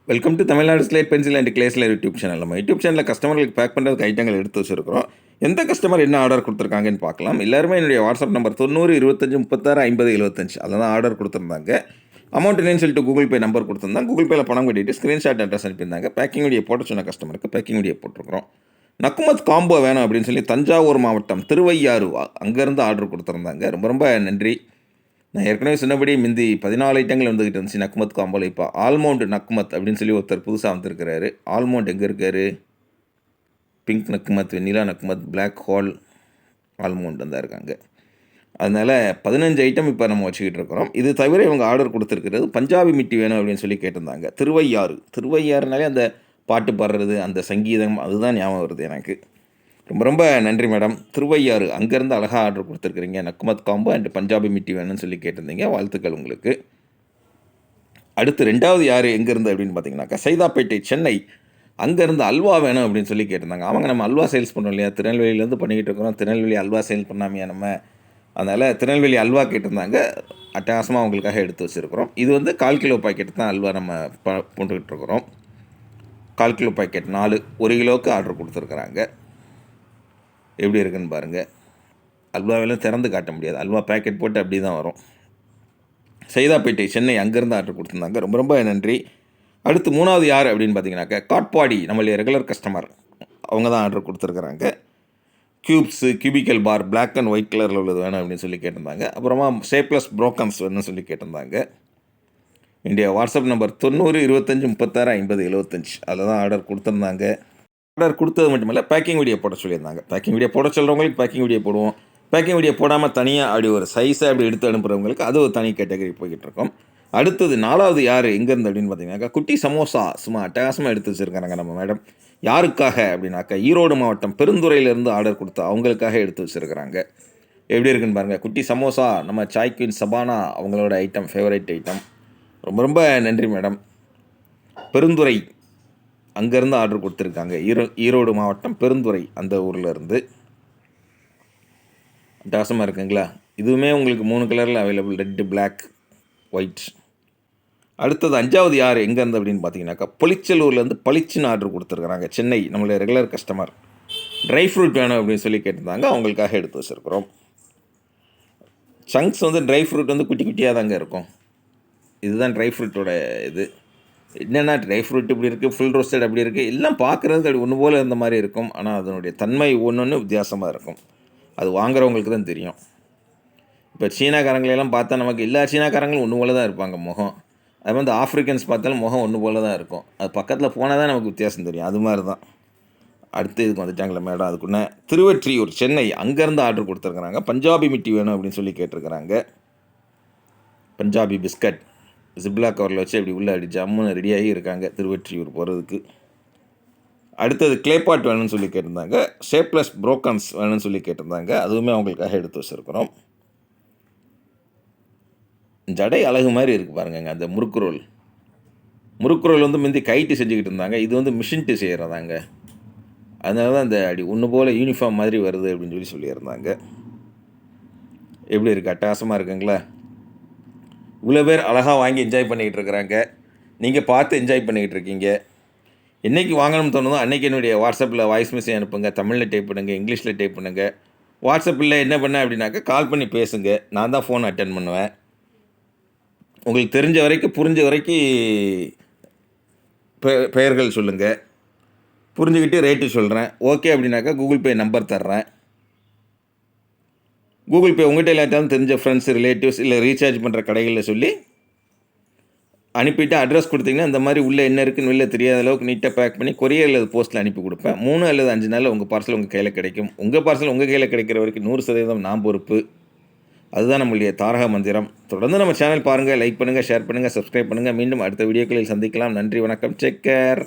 Welcome to Tamil Nadu slate pencil and கிளேஸ்லர் YouTube channel. நம்ம YouTube சேனலில் கஸ்டமர்களுக்கு பேக் பண்ணுறதுக்கு ஐட்டங்கள் எடுத்து வச்சிருக்கிறோம். எந்த கஸ்டமர் என்ன ஆர்டர் கொடுத்துருக்காங்கன்னு பார்க்கலாம். எல்லாருமே என்னுடைய வாட்ஸ்அப் நம்பர் 90 25 36 50 75 அதில் தான் ஆர்டர் கொடுத்துருந்தாங்க. அமௌண்ட் என்னன்னு சொல்லிட்டு கூகுள் பே நம்பர் கொடுத்துருந்தாங்க. கூகுள் பேயில் பணம் கட்டிட்டு ஸ்க்ரீன்ஷாட் அட்ரஸ் அனுப்பியிருந்தாங்க. பேக்கிங் வீடியோ போட்ட சொன்ன கஸ்டமருக்கு பேக்கிங் வீடியோ போட்டிருக்கிறோம். நக்குமத் காம்போ வேணும் அப்படின்னு சொல்லி தஞ்சாவூர் மாவட்டம் திருவையாறு அங்கேருந்து ஆர்டர் கொடுத்துருந்தாங்க. ரொம்ப ரொம்ப நன்றி. நான் ஏற்கனவே சொன்னபடி மிந்தி 14 ஐட்டங்கள் வந்துக்கிட்டு இருந்துச்சு நக்குமத் காம்போல. இப்போ ஆல்மவுண்ட் நக்குமத் அப்படின்னு சொல்லி ஒருத்தர் புதுசாக வந்துருக்கிறாரு. ஆல்மவுண்ட் எங்கே இருக்கார்? பிங்க் நக்குமத், வெண்ணிலா நக்குமத், பிளாக் ஹோல், ஆல்மவுண்ட் தான் இருக்காங்க. அதனால் 15 ஐட்டம் இப்போ நம்ம வச்சுக்கிட்டு இருக்கிறோம். இது தவிர இவங்க ஆர்டர் கொடுத்துருக்கிறது பஞ்சாபி மிட்டி வேணும் அப்படின்னு சொல்லி கேட்டிருந்தாங்க. திருவையாறுனாலே அந்த பாட்டு பாடுறது, அந்த சங்கீதம் அதுதான் ஞாபகம் வருது எனக்கு. ரொம்ப ரொம்ப நன்றி மேடம். திருவையாறு அங்கேருந்து அழகாக ஆர்டர் கொடுத்துருக்குறீங்க. நக்குமத் காம்போ அண்ட் பஞ்சாபி மிட்டி வேணும்னு சொல்லி கேட்டிருந்தீங்க. வாழ்த்துக்கள் உங்களுக்கு. அடுத்து ரெண்டாவது யார் எங்கேருந்து அப்படின்னு பார்த்தீங்கன்னாக்கா சைதாப்பேட்டை சென்னை அங்கேருந்து அல்வா வேணும் அப்படின்னு சொல்லி கேட்டிருந்தாங்க. அவங்க நம்ம அல்வா சேல்ஸ் பண்ணோம் இல்லையா, திருநெல்வேலியிலேருந்து பண்ணிக்கிட்டு இருக்கிறோம். திருநெல்வேலி அல்வா சேல் பண்ணாமையா நம்ம, அதனால் திருநெல்வேலி அல்வா கேட்டிருந்தாங்க. அட்டகாசமாக அவங்களுக்காக எடுத்து வச்சுருக்கிறோம். இது வந்து 1/4 கிலோ பாக்கெட் தான் அல்வா நம்ம போட்டுக்கிட்டு இருக்கிறோம். 1/4 கிலோ பாக்கெட் 4, 1 கிலோவுக்கு ஆர்டர் கொடுத்துருக்குறாங்க. எப்படி இருக்குன்னு பாருங்கள். அல்வாவெல்லாம் திறந்து காட்ட முடியாது, அல்வா பேக்கெட் போட்டு அப்படி தான் வரும். சைதாப்பேட்டை சென்னை அங்கேருந்து ஆர்டர் கொடுத்துருந்தாங்க. ரொம்ப ரொம்ப நன்றி. அடுத்து மூணாவது யார் அப்படின்னு பார்த்தீங்கன்னாக்கா காட்பாடி நம்மளுடைய ரெகுலர் கஸ்டமர், அவங்க தான் ஆர்டர் கொடுத்துருக்குறாங்க. Cubes, cubical bar, black and white கலரில் உள்ளது வேணும் அப்படின்னு சொல்லி கேட்டிருந்தாங்க. அப்புறமா ஷேப்லெஸ் ப்ரோக்கன்ஸ் வேணும்னு சொல்லி கேட்டிருந்தாங்க. என்னுடைய வாட்ஸ்அப் நம்பர் 90 25 36 50 75 அதில் தான் ஆர்டர் கொடுத்துருந்தாங்க. ஆர்டர் கொடுத்தது மட்டும் இல்லை, பேக்கிங் வீடியோ போட சொல்லியிருந்தாங்க. பேக்கிங் வீடியோ போட சொல்கிறவங்களுக்கு பேக்கிங் வீடியோ போடுவோம். பேக்கிங் வீடியோ போடாமல் தனியாக அப்படி ஒரு சைஸை அப்படி எடுத்து அனுப்புகிறவங்களுக்கு அது ஒரு தனி கேட்டகரி போய்கிட்டு இருக்கோம். அடுத்தது 4வது யார் எங்கேருந்து அப்படின்னு பார்த்தீங்கன்னாக்கா குட்டி சமோசா சும்மா அட்டகாசமாக எடுத்து வச்சுருக்காங்க நம்ம மேடம். யாருக்காக அப்படின்னாக்கா ஈரோடு மாவட்டம் பெருந்துறையிலேருந்து ஆர்டர் கொடுத்து அவங்களுக்காக எடுத்து வச்சுருக்கிறாங்க. எப்படி இருக்குன்னு பாருங்கள். குட்டி சமோசா நம்ம சாய் குயின் சபானா அவங்களோட ஐட்டம், ஃபேவரட் ஐட்டம். ரொம்ப ரொம்ப நன்றி மேடம். பெருந்துறை அங்கேருந்து ஆர்டர் கொடுத்துருக்காங்க. ஈரோடு மாவட்டம் பெருந்துறை அந்த ஊரில் இருந்து. அட்டகாசமாக இருக்குங்களா? இதுவுமே உங்களுக்கு 3 கலரில் அவைலபிள், ரெட்டு, பிளாக், ஒயிட். அடுத்தது 5வது யார் எங்கேருந்து அப்படின்னு பார்த்தீங்கன்னாக்கா பொலிச்சலூர்லேருந்து பளிச்சுன்னு ஆர்டர் கொடுத்துருக்குறாங்க. சென்னை நம்மளுடைய ரெகுலர் கஸ்டமர். ட்ரை ஃப்ரூட் வேணும் அப்படின்னு சொல்லி கேட்டிருந்தாங்க. அவங்களுக்காக எடுத்து வச்சுருக்குறோம். சங்க்ஸ் வந்து ட்ரை ஃப்ரூட் வந்து குட்டி குட்டியாக தாங்க இருக்கும். இதுதான் ட்ரை ஃப்ரூட்டோட இது. என்னென்னா ட்ரை ஃப்ரூட் இப்படி இருக்குது, ஃபுல் ரோஸ்டட் அப்படி இருக்குது, எல்லாம் பார்க்குறதுக்கு அப்படி ஒன்று போல் இருந்த மாதிரி இருக்கும். ஆனால் அதனுடைய தன்மை ஒன்று வித்தியாசமாக இருக்கும். அது வாங்குறவங்களுக்கு தான் தெரியும். இப்போ சீனாக்காரங்களெல்லாம் பார்த்தா நமக்கு எல்லா சீனாக்காரங்களும் ஒன்று போல தான் இருப்பாங்க முகம். அது வந்து ஆஃப்ரிக்கன்ஸ் பார்த்தாலும் முகம் ஒன்று போல தான் இருக்கும். அது பக்கத்தில் போனால் தான் நமக்கு வித்தியாசம் தெரியும். அது மாதிரி தான். அடுத்து இதுக்கு வந்துட்டாங்களே மேடம். அதுக்குள்ள திருவொற்றியூர் சென்னை அங்கேருந்து ஆர்டர் கொடுத்துருக்குறாங்க. பஞ்சாபி மிட்டி வேணும் அப்படின்னு சொல்லி கேட்டிருக்கிறாங்க. பஞ்சாபி பிஸ்கட் ஜிப்லா கவரில் வச்சு அப்படி உள்ளே அப்படி ஜம்முன்னு ரெடியாகி இருக்காங்க திருவொற்றியூர் போகிறதுக்கு. அடுத்தது கிளேபாட் வேணும்னு சொல்லி கேட்டிருந்தாங்க. ஷேப்லெஸ் ப்ரோக்கன்ஸ் வேணும்னு சொல்லி கேட்டிருந்தாங்க. அதுவுமே அவங்களுக்காக எடுத்து வச்சுருக்குறோம். ஜடை அழகு மாதிரி இருக்குது பாருங்கங்க. அந்த முறுக்கு ரோல் வந்து முந்தி கைட்டு செஞ்சுக்கிட்டு இருந்தாங்க. இது வந்து மிஷின்ட்டு செய்கிறதாங்க. அதனால தான் அந்த அப்படி ஒன்று போல் யூனிஃபார்ம் மாதிரி வருது அப்படின்னு சொல்லியிருந்தாங்க. எப்படி இருக்குது? அட்டகாசமாக இருக்குங்களா? இவ்வளோ பேர் அழகாக வாங்கி என்ஜாய் பண்ணிக்கிட்டு இருக்கிறாங்க. நீங்கள் பார்த்து என்ஜாய் பண்ணிக்கிட்டு இருக்கீங்க. என்றைக்கு வாங்கணும்னு தோணுதோ அன்றைக்கி என்னுடைய வாட்ஸ்அப்பில் வாய்ஸ் மெசேஜ் அனுப்புங்க. தமிழில் டைப் பண்ணுங்கள், இங்கிலீஷில் டைப் பண்ணுங்கள். வாட்ஸ்அப்பில் என்ன பண்ண அப்படின்னாக்கா கால் பண்ணி பேசுங்க. நான் தான் ஃபோன் அட்டன் பண்ணுவேன். உங்களுக்கு தெரிஞ்ச வரைக்கும், புரிஞ்ச வரைக்கும் பெயர்கள் சொல்லுங்கள். புரிஞ்சுக்கிட்டு ரேட்டு சொல்கிறேன். ஓகே அப்படின்னாக்கா கூகுள் பே நம்பர் தர்றேன். கூகுள் பே உங்கள்கிட்ட எல்லாத்தாலும் தெரிஞ்ச ஃப்ரெண்ட்ஸ், ரிலேட்டிவ்ஸ் இல்லை ரீசார்ஜ் பண்ணுற கடைகளில் சொல்லி அனுப்பிவிட்டு அட்ரஸ் கொடுத்தீங்கன்னா இந்த மாதிரி உள்ளே என்ன இருக்குன்னு வெளில தெரியாத அளவுக்கு நீட்டாக பேக் பண்ணி கொரியர் அல்லது போஸ்ட்டில் அனுப்பி கொடுப்பேன். 3 அல்லது 5 நாளில் உங்கள் பார்சல் உங்கள் கையில் கிடைக்கும். உங்கள் பார்சல் உங்கள் கையில் கிடைக்கிற வரைக்கும் 100% நான் பொறுப்பு. அதுதான் நம்மளுடைய தாரக மந்திரம். தொடர்ந்து நம்ம சேனல் பாருங்கள், லைக் பண்ணுங்கள், ஷேர் பண்ணுங்கள், சப்ஸ்கிரைப் பண்ணுங்கள். மீண்டும் அடுத்த வீடியோக்களில் சந்திக்கலாம். நன்றி, வணக்கம், டேக் கேர்.